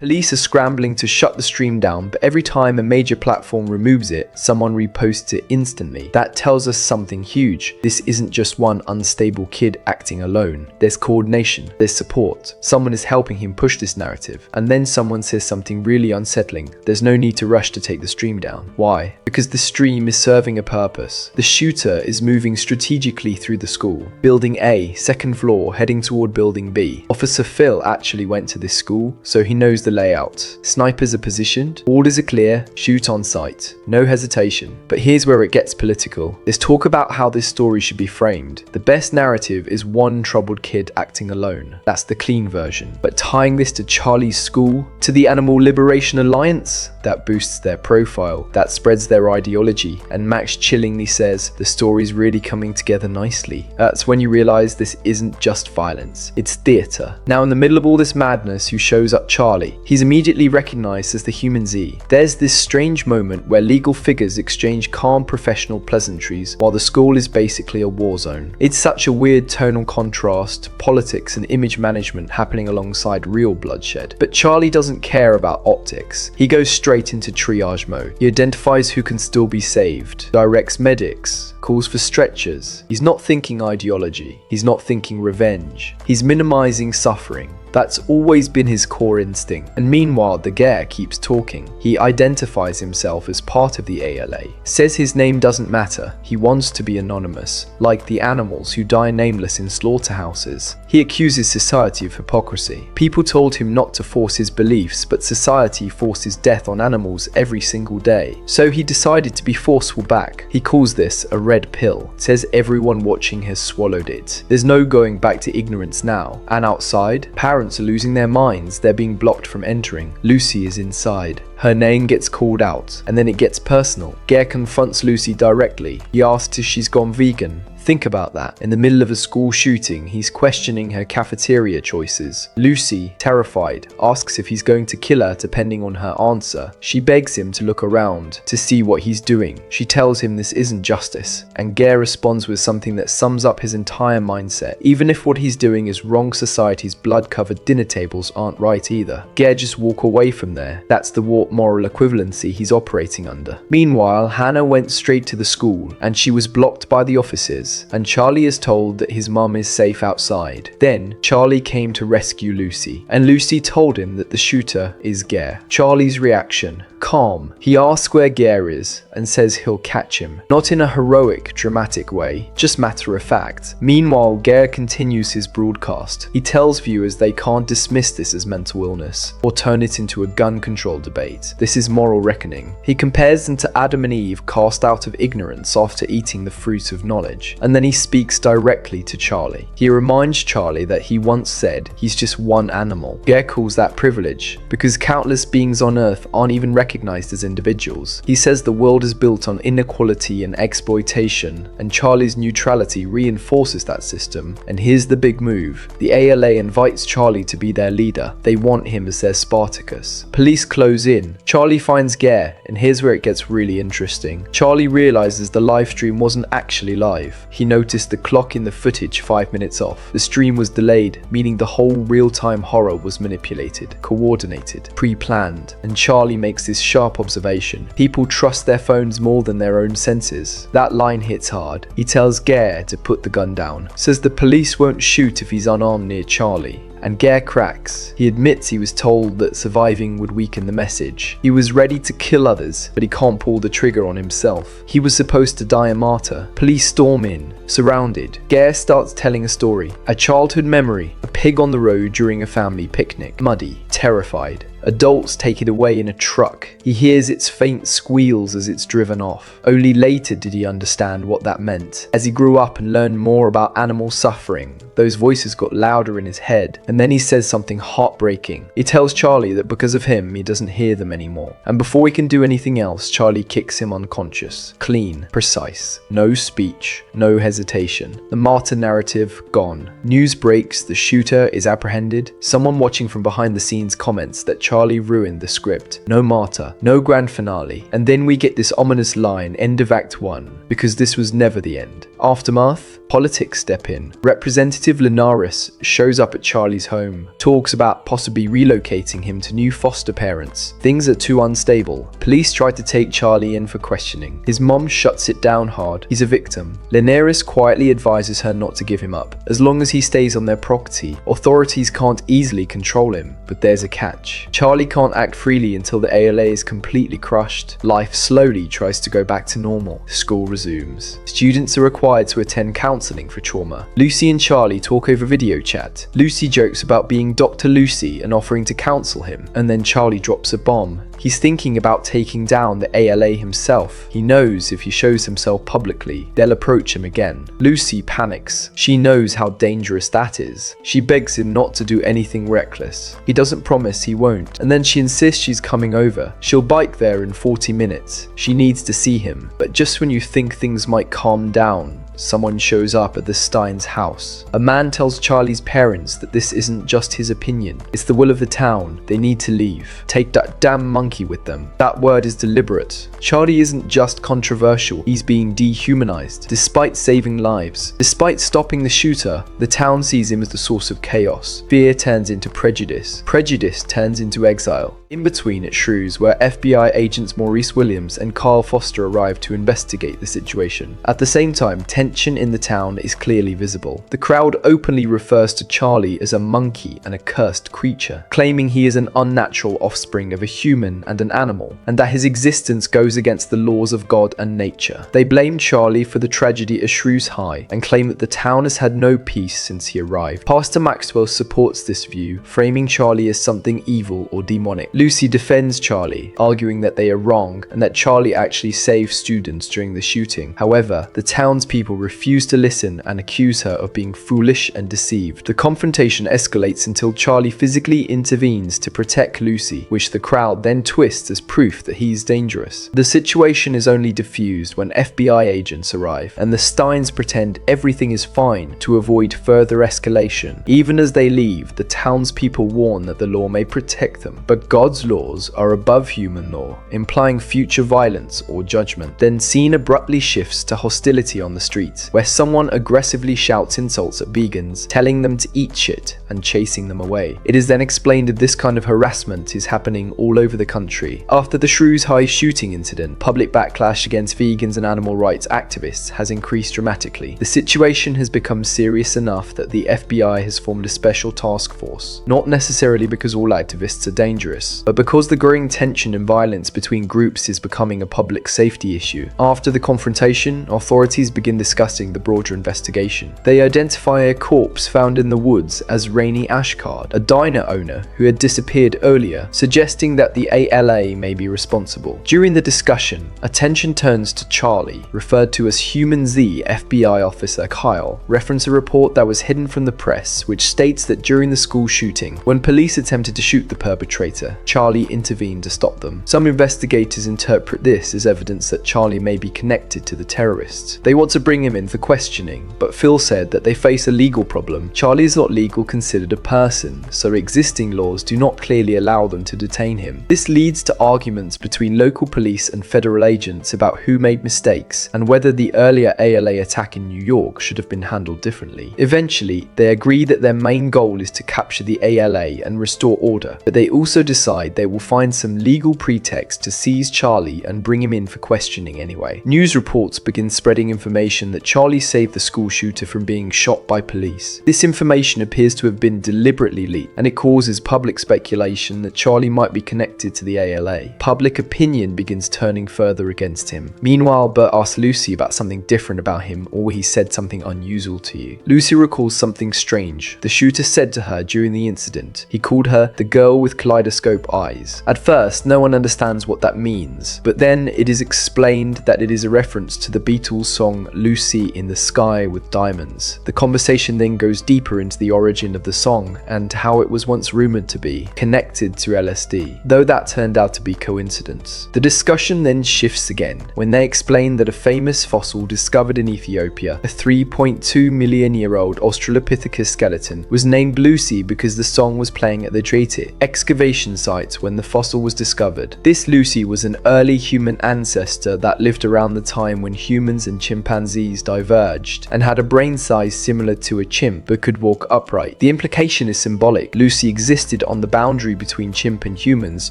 Police are scrambling to shut the stream down, but every time a major platform removes it, someone reposts it instantly. That tells us something huge. This isn't just one unstable kid acting alone. There's coordination, there's support. Someone is helping him push this narrative. And then someone says something really unsettling. There's no need to rush to take the stream down. Why? Because the stream is serving a purpose. The shooter is moving strategically through the school. Building A, second floor, heading toward building B. Officer Phil actually went to this school, so he knows the layout. Snipers are positioned, orders are clear, shoot on sight. No hesitation. But here's where it gets political. Let's talk about how this story should be framed. The best narrative is one troubled kid acting alone. That's the clean version. But tying this to Charlie's school, to the Animal Liberation Alliance, that boosts their profile, that spreads their ideology, and Max chillingly says, the story's really coming together nicely. That's when you realize this isn't just violence, it's theatre. Now in the middle of all this madness, who shows up? Charlie. He's immediately recognized as the humanzee. There's this strange moment where legal figures exchange calm professional pleasantries while the school is basically a war zone. It's such a weird tonal contrast, politics and image management happening alongside real bloodshed. But Charlie doesn't care about optics. He goes straight into triage mode. He identifies who can still be saved, directs medics, calls for stretchers. He's not thinking ideology. He's not thinking revenge. He's minimizing suffering. That's always been his core instinct. And meanwhile, the Gare keeps talking. He identifies himself as part of the ALA, says his name doesn't matter, he wants to be anonymous, like the animals who die nameless in slaughterhouses. He accuses society of hypocrisy. People told him not to force his beliefs, but society forces death on animals every single day. So he decided to be forceful back. He calls this a red pill, says everyone watching has swallowed it. There's no going back to ignorance now. And outside, parents are losing their minds, they're being blocked from entering. Lucy is inside. Her name gets called out, and then it gets personal. Gare confronts Lucy directly. He asks if she's gone vegan. Think about that. In the middle of a school shooting, he's questioning her cafeteria choices. Lucy, terrified, asks if he's going to kill her depending on her answer. She begs him to look around, to see what he's doing. She tells him this isn't justice, and Gare responds with something that sums up his entire mindset. Even if what he's doing is wrong, society's blood-covered dinner tables aren't right either. Gare just walk away from there. That's the warped moral equivalency he's operating under. Meanwhile, Hannah went straight to the school, and she was blocked by the officers. And Charlie is told that his mum is safe outside. Then, Charlie came to rescue Lucy, and Lucy told him that the shooter is Gare. Charlie's reaction: calm. He asks where Gare is, and says he'll catch him. Not in a heroic, dramatic way, just matter of fact. Meanwhile, Gare continues his broadcast. He tells viewers they can't dismiss this as mental illness, or turn it into a gun control debate. This is moral reckoning. He compares them to Adam and Eve cast out of ignorance after eating the fruit of knowledge. And then he speaks directly to Charlie. He reminds Charlie that he once said he's just one animal. Gare calls that privilege, because countless beings on Earth aren't even recognized as individuals. He says the world is built on inequality and exploitation, and Charlie's neutrality reinforces that system. And here's the big move. The ALA invites Charlie to be their leader. They want him as their Spartacus. Police close in. Charlie finds Gare, and here's where it gets really interesting. Charlie realizes the live stream wasn't actually live. He noticed the clock in the footage 5 minutes off. The stream was delayed, meaning the whole real-time horror was manipulated, coordinated, pre-planned. And Charlie makes this sharp observation: people trust their phones more than their own senses. That line hits hard. He tells Gare to put the gun down, says the police won't shoot if he's unarmed near Charlie. And Gare cracks. He admits he was told that surviving would weaken the message. He was ready to kill others, but he can't pull the trigger on himself. He was supposed to die a martyr. Police storm in, surrounded. Gare starts telling a story. A childhood memory. A pig on the road during a family picnic. Muddy, terrified. Adults take it away in a truck. He hears its faint squeals as it's driven off. Only later did he understand what that meant. As he grew up and learned more about animal suffering, those voices got louder in his head. And then he says something heartbreaking. He tells Charlie that because of him, he doesn't hear them anymore. And before he can do anything else, Charlie kicks him unconscious. Clean, precise. No speech, no hesitation. The martyr narrative gone. News breaks, the shooter is apprehended. Someone watching from behind the scenes comments that Charlie ruined the script. No martyr, no grand finale. And then we get this ominous line, end of Act 1, because this was never the end. Aftermath. Politics step in. Representative Linares shows up at Charlie's home, talks about possibly relocating him to new foster parents. Things are too unstable. Police try to take Charlie in for questioning. His mom shuts it down hard. He's a victim. Linares quietly advises her not to give him up. As long as he stays on their property, authorities can't easily control him. But there's a catch. Charlie can't act freely until the ALA is completely crushed. Life slowly tries to go back to normal. School resumes. Students are required to attend counseling for trauma. Lucy and Charlie talk over video chat. Lucy jokes about being Dr. Lucy and offering to counsel him, and then Charlie drops a bomb. He's thinking about taking down the ALA himself. He knows if he shows himself publicly, they'll approach him again. Lucy panics. She knows how dangerous that is. She begs him not to do anything reckless. He doesn't promise he won't, and then she insists she's coming over. She'll bike there in 40 minutes. She needs to see him, but just when you think things might calm down, someone shows up at the Stein's house. A man tells Charlie's parents that this isn't just his opinion, it's the will of the town. They need to leave. Take that damn monkey with them. That word is deliberate. Charlie isn't just controversial, he's being dehumanized. Despite saving lives, despite stopping the shooter, the town sees him as the source of chaos. Fear turns into prejudice. Prejudice turns into exile. In between at Shrews, where FBI agents Maurice Williams and Carl Foster arrive to investigate the situation. At the same time, tension in the town is clearly visible. The crowd openly refers to Charlie as a monkey and a cursed creature, claiming he is an unnatural offspring of a human and an animal, and that his existence goes against the laws of God and nature. They blame Charlie for the tragedy at Shrews High and claim that the town has had no peace since he arrived. Pastor Maxwell supports this view, framing Charlie as something evil or demonic. Lucy defends Charlie, arguing that they are wrong and that Charlie actually saved students during the shooting. However, the townspeople refuse to listen and accuse her of being foolish and deceived. The confrontation escalates until Charlie physically intervenes to protect Lucy, which the crowd then twists as proof that he's dangerous. The situation is only diffused when FBI agents arrive, and the Steins pretend everything is fine to avoid further escalation. Even as they leave, the townspeople warn that the law may protect them, but God's laws are above human law, implying future violence or judgment. Then scene abruptly shifts to hostility on the streets, where someone aggressively shouts insults at vegans, telling them to eat shit and chasing them away. It is then explained that this kind of harassment is happening all over the country. After the Shrews High shooting incident, public backlash against vegans and animal rights activists has increased dramatically. The situation has become serious enough that the FBI has formed a special task force, not necessarily because all activists are dangerous, but because the growing tension and violence between groups is becoming a public safety issue. After the confrontation, authorities begin discussing the broader investigation. They identify a corpse found in the woods as Rainey Ashcard, a diner owner who had disappeared earlier, suggesting that the ALA may be responsible. During the discussion, attention turns to Charlie, referred to as humanzee FBI officer Kyle, reference a report that was hidden from the press which states that during the school shooting, when police attempted to shoot the perpetrator, Charlie intervened to stop them. Some investigators interpret this as evidence that Charlie may be connected to the terrorists. They want to bring him in for questioning, but Phil said that they face a legal problem. Charlie is not legally considered a person, so existing laws do not clearly allow them to detain him. This leads to arguments between local police and federal agents about who made mistakes and whether the earlier ALA attack in New York should have been handled differently. Eventually, they agree that their main goal is to capture the ALA and restore order, but they also decide they will find some legal pretext to seize Charlie and bring him in for questioning anyway. News reports begin spreading information that Charlie saved the school shooter from being shot by police. This information appears to have been deliberately leaked, and it causes public speculation that Charlie might be connected to the ALA. Public opinion begins turning further against him. Meanwhile, Bert asks Lucy about something different about him, or he said something unusual to you. Lucy recalls something strange. The shooter said to her during the incident. He called her the girl with kaleidoscope eyes. At first, no one understands what that means, but then it is explained that it is a reference to the Beatles song Lucy in the Sky with Diamonds. The conversation then goes deeper into the origin of the song and how it was once rumored to be connected to LSD, though that turned out to be coincidence. The discussion then shifts again when they explain that a famous fossil discovered in Ethiopia, a 3.2 million year old Australopithecus skeleton, was named Lucy because the song was playing at the Drayton excavation site when the fossil was discovered. This Lucy was an early human ancestor that lived around the time when humans and chimpanzees chimpanzees diverged and had a brain size similar to a chimp but could walk upright. The implication is symbolic. Lucy existed on the boundary between chimp and humans,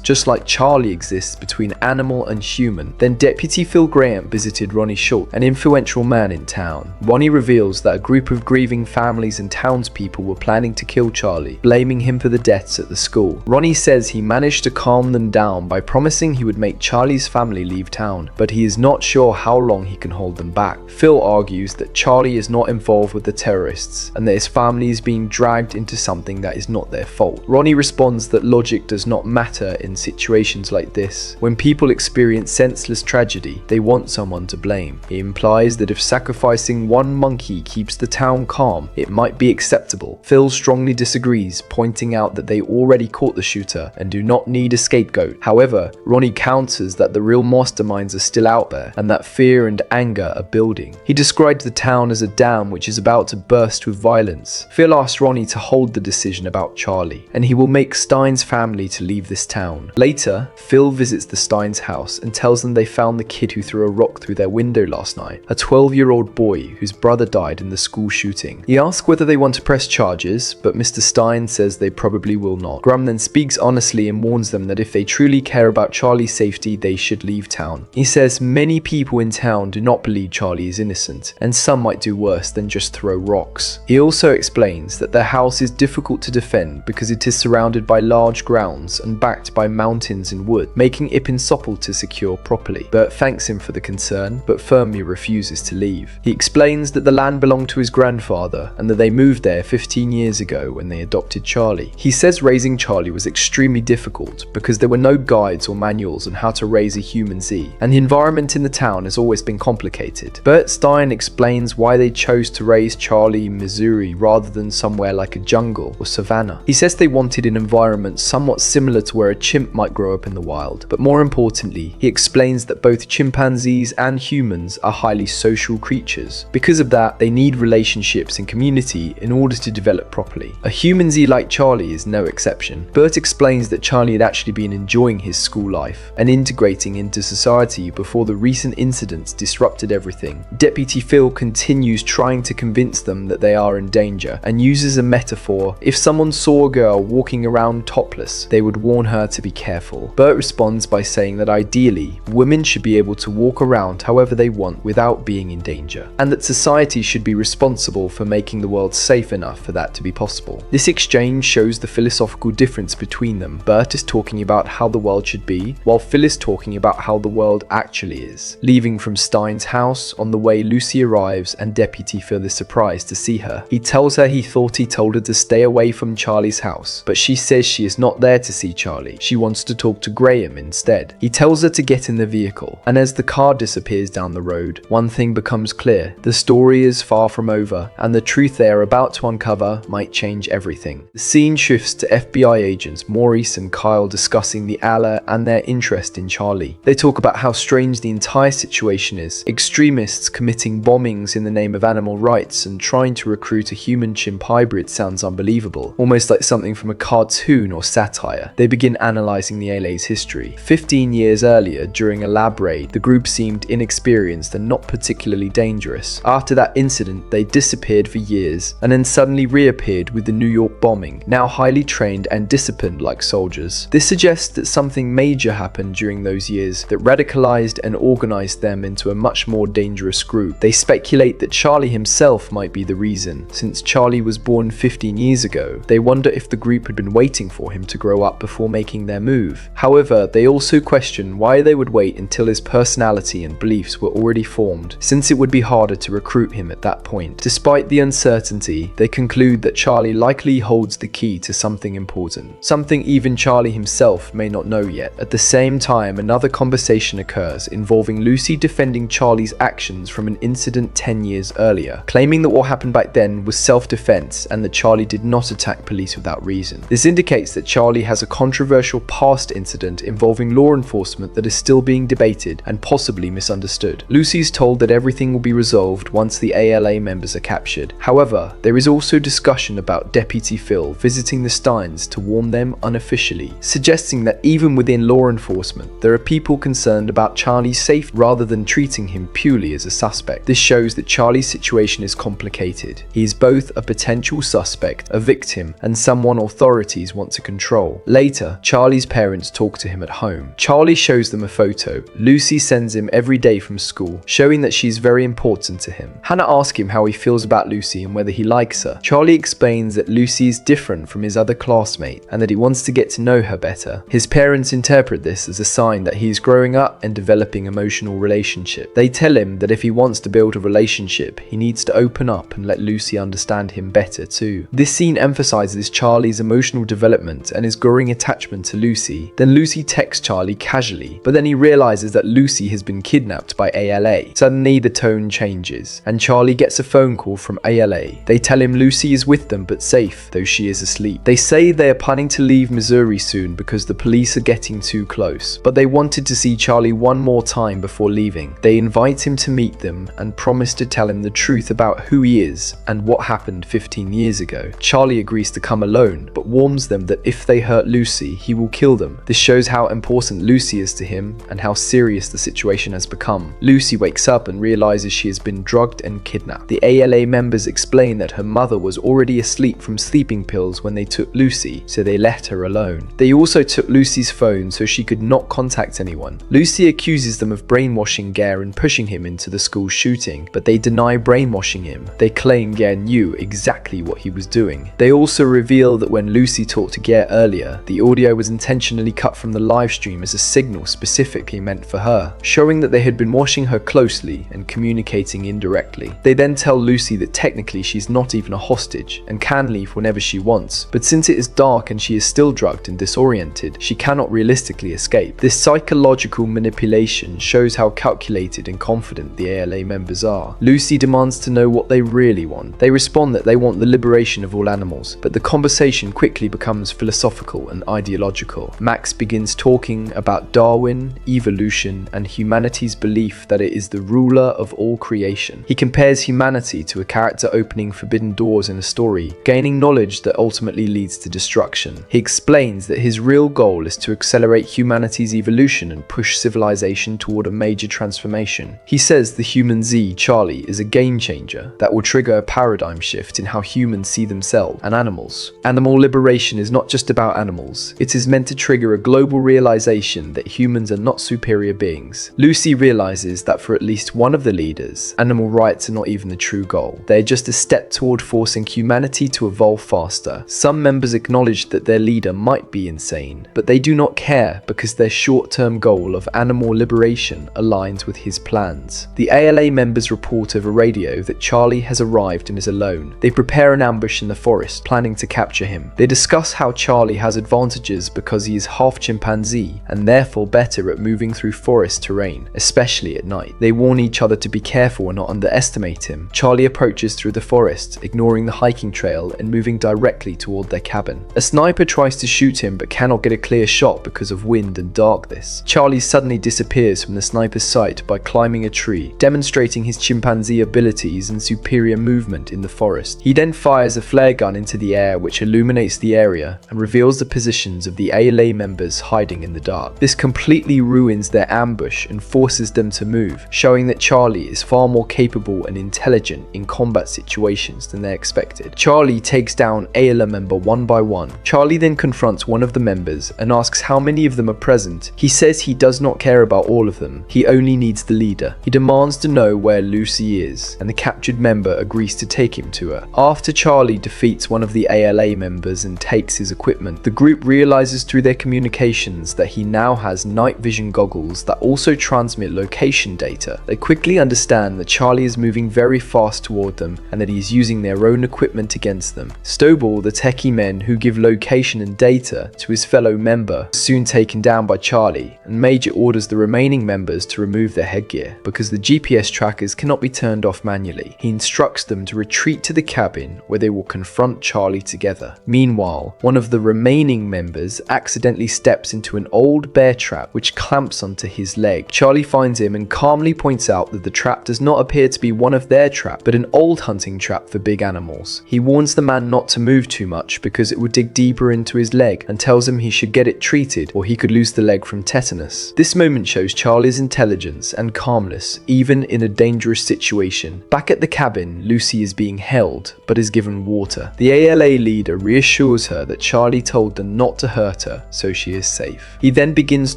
just like Charlie exists between animal and human. Then Deputy Phil Graham visited Ronnie Schultz, an influential man in town. Ronnie reveals that a group of grieving families and townspeople were planning to kill Charlie, blaming him for the deaths at the school. Ronnie says he managed to calm them down by promising he would make Charlie's family leave town, but he is not sure how long he can hold them back. Phil argues that Charlie is not involved with the terrorists and that his family is being dragged into something that is not their fault. Ronnie responds that logic does not matter in situations like this. When people experience senseless tragedy, they want someone to blame. He implies that if sacrificing one monkey keeps the town calm, it might be acceptable. Phil strongly disagrees, pointing out that they already caught the shooter and do not need a scapegoat. However, Ronnie counters that the real masterminds are still out there and that fear and anger are building. He describes the town as a dam which is about to burst with violence. Phil asks Ronnie to hold the decision about Charlie, and he will make Stein's family to leave this town. Later, Phil visits the Stein's house and tells them they found the kid who threw a rock through their window last night, a 12-year-old boy whose brother died in the school shooting. He asks whether they want to press charges, but Mr. Stein says they probably will not. Graham then speaks honestly and warns them that if they truly care about Charlie's safety, they should leave town. He says many people in town do not believe Charlie is innocent, and some might do worse than just throw rocks. He also explains that their house is difficult to defend because it is surrounded by large grounds and backed by mountains and wood, making it impossible to secure properly. Bert thanks him for the concern, but firmly refuses to leave. He explains that the land belonged to his grandfather and that they moved there 15 years ago when they adopted Charlie. He says raising Charlie was extremely difficult because there were no guides or manuals on how to raise a humanzee, and the environment in the town has always been complicated. Bert Stein explains why they chose to raise Charlie in Missouri rather than somewhere like a jungle or savannah. He says they wanted an environment somewhat similar to where a chimp might grow up in the wild, but more importantly, he explains that both chimpanzees and humans are highly social creatures. Because of that, they need relationships and community in order to develop properly. A humanzee like Charlie is no exception. Bert explains that Charlie had actually been enjoying his school life and integrating into society before the recent incidents disrupted everything. Deputy Phil continues trying to convince them that they are in danger and uses a metaphor. If someone saw a girl walking around topless, they would warn her to be careful. Bert responds by saying that ideally, women should be able to walk around however they want without being in danger, and that society should be responsible for making the world safe enough for that to be possible. This exchange shows the philosophical difference between them. Bert is talking about how the world should be, while Phil is talking about how the world actually is. Leaving from Stein's house, on the way Lucy arrives and Deputy Phil is surprised to see her. He tells her he thought he told her to stay away from Charlie's house, but she says she is not there to see Charlie. She wants to talk to Graham instead. He tells her to get in the vehicle, and as the car disappears down the road, one thing becomes clear. The story is far from over, and the truth they are about to uncover might change everything. The scene shifts to FBI agents Maurice and Kyle discussing the Allah and their interest in Charlie. They talk about how strange the entire situation is. Extremists committing bombings in the name of animal rights and trying to recruit a human-chimp hybrid sounds unbelievable, almost like something from a cartoon or satire. They begin analysing the LA's history. 15 years earlier, during a lab raid, the group seemed inexperienced and not particularly dangerous. After that incident, they disappeared for years and then suddenly reappeared with the New York bombing, now highly trained and disciplined like soldiers. This suggests that something major happened during those years that radicalized and organized them into a much more dangerous group. They speculate that Charlie himself might be the reason. Since Charlie was born 15 years ago, they wonder if the group had been waiting for him to grow up before making their move. However, they also question why they would wait until his personality and beliefs were already formed, since it would be harder to recruit him at that point. Despite the uncertainty, they conclude that Charlie likely holds the key to something important, something even Charlie himself may not know yet. At the same time, another conversation occurs involving Lucy defending Charlie's actions from an incident 10 years earlier, claiming that what happened back then was self-defense and that Charlie did not attack police without reason. This indicates that Charlie has a controversial past incident involving law enforcement that is still being debated and possibly misunderstood. Lucy's told that everything will be resolved once the ALA members are captured. However, there is also discussion about Deputy Phil visiting the Steins to warn them unofficially, suggesting that even within law enforcement, there are people concerned about Charlie's safety rather than treating him purely as a suspect. suspect. This shows that Charlie's situation is complicated. He is both a potential suspect, a victim, and someone authorities want to control. Later, Charlie's parents talk to him at home. Charlie shows them a photo Lucy sends him every day from school, showing that she's very important to him. Hannah asks him how he feels about Lucy and whether he likes her. Charlie explains that Lucy is different from his other classmates and that he wants to get to know her better. His parents interpret this as a sign that he is growing up and developing emotional relationship. They tell him that if he wants to build a relationship, he needs to open up and let Lucy understand him better too. This scene emphasizes Charlie's emotional development and his growing attachment to Lucy. Then Lucy texts Charlie casually, but then he realizes that Lucy has been kidnapped by ALA. Suddenly the tone changes, and Charlie gets a phone call from ALA. They tell him Lucy is with them but safe, though she is asleep. They say they are planning to leave Missouri soon because the police are getting too close, but they wanted to see Charlie one more time before leaving. They invite him to meet them and promise to tell him the truth about who he is and what happened 15 years ago. Charlie agrees to come alone, but warns them that if they hurt Lucy, he will kill them. This shows how important Lucy is to him and how serious the situation has become. Lucy wakes up and realizes she has been drugged and kidnapped. The ALA members explain that her mother was already asleep from sleeping pills when they took Lucy, so they let her alone. They also took Lucy's phone so she could not contact anyone. Lucy accuses them of brainwashing Gare and pushing him into the school shooting, but they deny brainwashing him. They claim Gare knew exactly what he was doing. They also reveal that when Lucy talked to Gare earlier, the audio was intentionally cut from the live stream as a signal specifically meant for her, showing that they had been watching her closely and communicating indirectly. They then tell Lucy that technically she's not even a hostage and can leave whenever she wants, but since it is dark and she is still drugged and disoriented, she cannot realistically escape. This psychological manipulation shows how calculated and confident the ALA members are. Lucy demands to know what they really want. They respond that they want the liberation of all animals, but the conversation quickly becomes philosophical and ideological. Max begins talking about Darwin, evolution, and humanity's belief that it is the ruler of all creation. He compares humanity to a character opening forbidden doors in a story, gaining knowledge that ultimately leads to destruction. He explains that his real goal is to accelerate humanity's evolution and push civilization toward a major transformation. He says the humanzee, Charlie, is a game changer that will trigger a paradigm shift in how humans see themselves and animals. Animal liberation is not just about animals. It is meant to trigger a global realization that humans are not superior beings. Lucy realizes that for at least one of the leaders, animal rights are not even the true goal. They are just a step toward forcing humanity to evolve faster. Some members acknowledge that their leader might be insane, but they do not care because their short-term goal of animal liberation aligns with his plans. The ALA members report over radio that Charlie has arrived and is alone. They prepare an ambush in the forest, planning to capture him. They discuss how Charlie has advantages because he is half-chimpanzee and therefore better at moving through forest terrain, especially at night. They warn each other to be careful and not underestimate him. Charlie approaches through the forest, ignoring the hiking trail and moving directly toward their cabin. A sniper tries to shoot him but cannot get a clear shot because of wind and darkness. Charlie suddenly disappears from the sniper's sight by climbing a tree, demonstrating his chimpanzee abilities and superior movement in the forest. He then fires a flare gun into the air which illuminates the area and reveals the positions of the ALA members hiding in the dark. This completely ruins their ambush and forces them to move, showing that Charlie is far more capable and intelligent in combat situations than they expected. Charlie takes down ALA member one by one. Charlie then confronts one of the members and asks how many of them are present. He says he does not care about all of them, he only needs the leader. He demands to know where Lucy is, and the captured member agrees to take him to her. After Charlie defeats one of the ALA members and takes his equipment, the group realizes through their communications that he now has night vision goggles that also transmit location data. They quickly understand that Charlie is moving very fast toward them and that he is using their own equipment against them. Stovall, the techie men who give location and data to his fellow member, is soon taken down by Charlie, and Major orders the remaining members to remove their headgear because the GPS trackers cannot be turned off manually. He instructs them to retreat to the cabin where they will confront Charlie together. Meanwhile, one of the remaining members accidentally steps into an old bear trap which clamps onto his leg. Charlie finds him and calmly points out that the trap does not appear to be one of their traps, but an old hunting trap for big animals. He warns the man not to move too much because it would dig deeper into his leg and tells him he should get it treated or he could lose the leg from tetanus. This moment shows Charlie's intelligence and calmness even in in a dangerous situation. Back at the cabin, Lucy is being held, but is given water. The ALA leader reassures her that Charlie told them not to hurt her, so she is safe. He then begins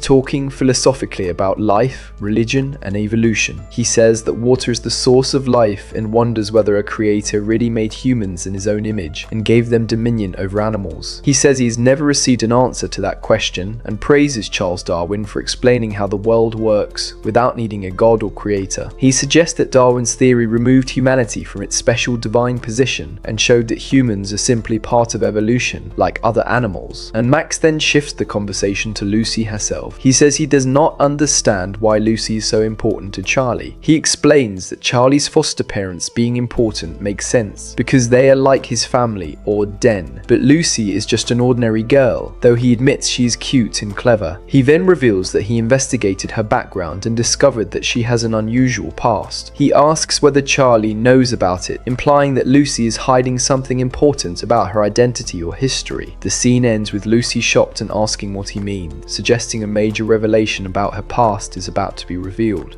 talking philosophically about life, religion, and evolution. He says that water is the source of life and wonders whether a creator really made humans in his own image and gave them dominion over animals. He says he has never received an answer to that question and praises Charles Darwin for explaining how the world works without needing a god or creator. He suggests that Darwin's theory removed humanity from its special divine position and showed that humans are simply part of evolution, like other animals. And Max then shifts the conversation to Lucy herself. He says he does not understand why Lucy is so important to Charlie. He explains that Charlie's foster parents being important makes sense because they are like his family or den, but Lucy is just an ordinary girl, though he admits she is cute and clever. He then reveals that he investigated her background and discovered that she has an unusual past. He asks whether Charlie knows about it, implying that Lucy is hiding something important about her identity or history. The scene ends with Lucy shocked and asking what he means, suggesting a major revelation about her past is about to be revealed.